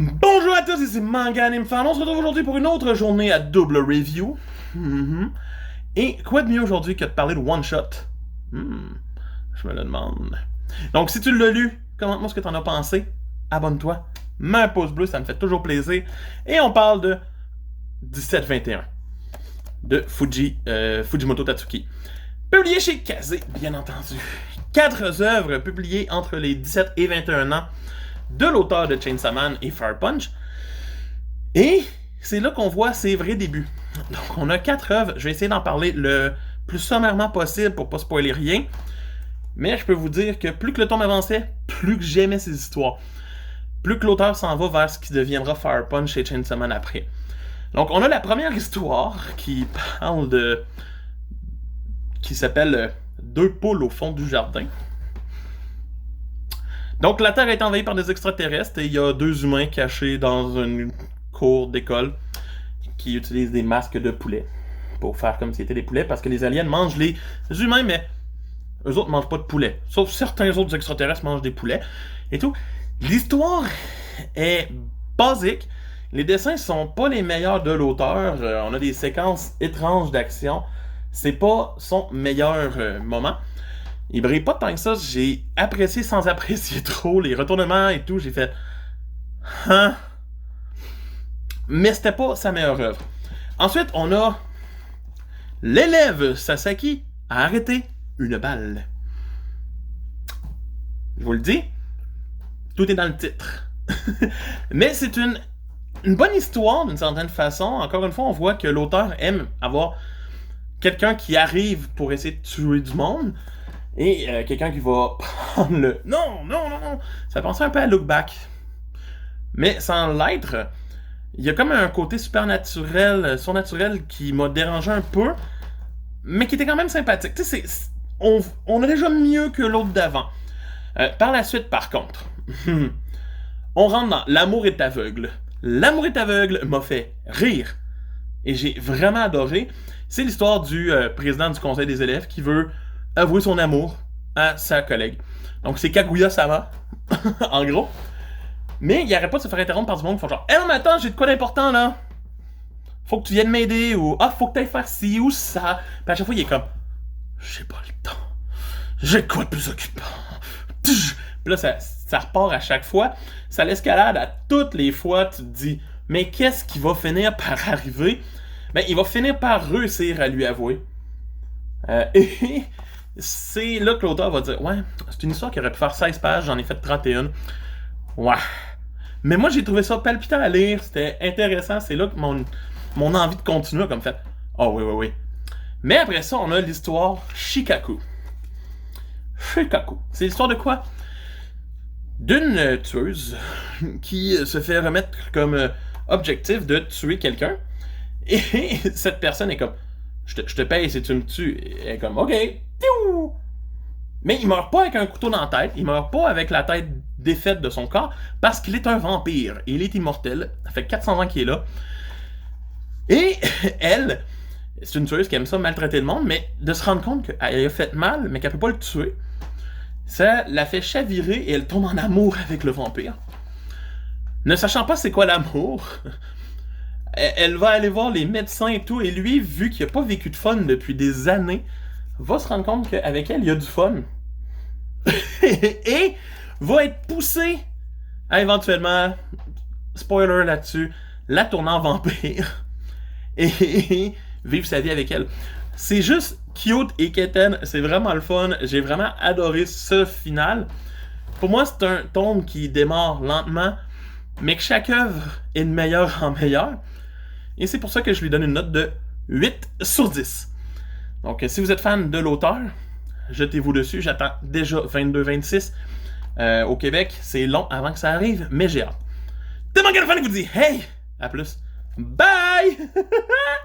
Bonjour à tous, ici Manga Anime Fan. On se retrouve aujourd'hui pour une autre journée à double review. Et quoi de mieux aujourd'hui que de parler de One Shot? Je me le demande. Donc si tu l'as lu, commente-moi ce que t'en as pensé. Abonne-toi, mets un pouce bleu, ça me fait toujours plaisir. Et on parle de 1721 de Fujimoto Tatsuki. Publié chez Kazé, bien entendu. 4 œuvres publiées entre les 17 et 21 ans de l'auteur de Chainsaw Man et Fire Punch. Et c'est là qu'on voit ses vrais débuts. Donc on a 4 œuvres, je vais essayer d'en parler le plus sommairement possible pour pas spoiler rien. Mais je peux vous dire que plus que le tome avançait, plus que j'aimais ces histoires. Plus que l'auteur s'en va vers ce qui deviendra Fire Punch et Chainsaw Man après. Donc on a la première histoire qui parle de... qui s'appelle Deux poules au fond du jardin. Donc la Terre est envahie par des extraterrestres et il y a 2 humains cachés dans une cour d'école qui utilisent des masques de poulet pour faire comme si c'était des poulets parce que les aliens mangent les humains, mais eux autres mangent pas de poulet. Sauf certains autres extraterrestres mangent des poulets et tout. L'histoire est basique. Les dessins sont pas les meilleurs de l'auteur. On a des séquences étranges d'action. C'est pas son meilleur moment. Il brille pas tant que ça. J'ai apprécié sans apprécier trop les retournements et tout. J'ai fait... Hein? Mais c'était pas sa meilleure œuvre. Ensuite, on a... L'élève Sasaki a arrêté une balle. Je vous le dis, tout est dans le titre. Mais c'est une bonne histoire d'une certaine façon. Encore une fois, on voit que l'auteur aime avoir quelqu'un qui arrive pour essayer de tuer du monde et quelqu'un qui va prendre le... Non. Ça pensait un peu à Look Back. Mais sans l'être, il y a comme un côté supernaturel, surnaturel qui m'a dérangé un peu, mais qui était quand même sympathique. Tu sais, on a déjà mieux que l'autre d'avant. Par la suite, par contre, on rentre dans L'amour est aveugle. L'amour est aveugle m'a fait rire. Et j'ai vraiment adoré. C'est l'histoire du président du conseil des élèves qui veut avouer son amour à sa collègue. Donc c'est Kaguya-sama, en gros. Mais il arrête pas de se faire interrompre par du monde qui font genre « Hey, mais attends, j'ai de quoi d'important, là! Faut que tu viennes m'aider, ou « Ah, faut que t'ailles faire ci ou ça! » Puis à chaque fois, il est comme « J'ai pas le temps. J'ai quoi de plus occupant? » Puis là, ça repart à chaque fois. Ça l'escalade à toutes les fois. Tu te dis « Mais qu'est-ce qui va finir par arriver? » Ben, il va finir par réussir à lui avouer. Et c'est là que l'auteur va dire « Ouais, c'est une histoire qui aurait pu faire 16 pages, j'en ai fait 31. » Ouais. Mais moi, j'ai trouvé ça palpitant à lire, c'était intéressant, c'est là que mon envie de continuer a comme fait « Oh oui. » Mais après ça, on a l'histoire Shikaku. C'est l'histoire de quoi? D'une tueuse qui se fait remettre comme objectif de tuer quelqu'un. Et cette personne est comme je te paye si tu me tues. Elle est comme ok. Mais il meurt pas avec un couteau dans la tête. Il meurt pas avec la tête défaite de son corps. Parce qu'il est un vampire. Et il est immortel. Ça fait 400 ans qu'il est là. Et elle, c'est une tueuse qui aime ça maltraiter le monde. Mais de se rendre compte qu'elle a fait mal, mais qu'elle peut pas le tuer, ça la fait chavirer et elle tombe en amour avec le vampire. Ne sachant pas c'est quoi l'amour, elle va aller voir les médecins et tout, et lui, vu qu'il n'a pas vécu de fun depuis des années, va se rendre compte qu'avec elle, il y a du fun. Et va être poussé à éventuellement, spoiler là-dessus, la tourner en vampire et vivre sa vie avec elle. C'est juste cute et quétaine, c'est vraiment le fun, j'ai vraiment adoré ce final. Pour moi, c'est un tome qui démarre lentement, mais que chaque œuvre est de meilleur en meilleur. Et c'est pour ça que je lui donne une note de 8 sur 10. Donc, si vous êtes fan de l'auteur, jetez-vous dessus. J'attends déjà 22-26. Au Québec, c'est long avant que ça arrive, mais j'ai hâte. T'es mon gars de fan qui vous dit hey, à plus. Bye!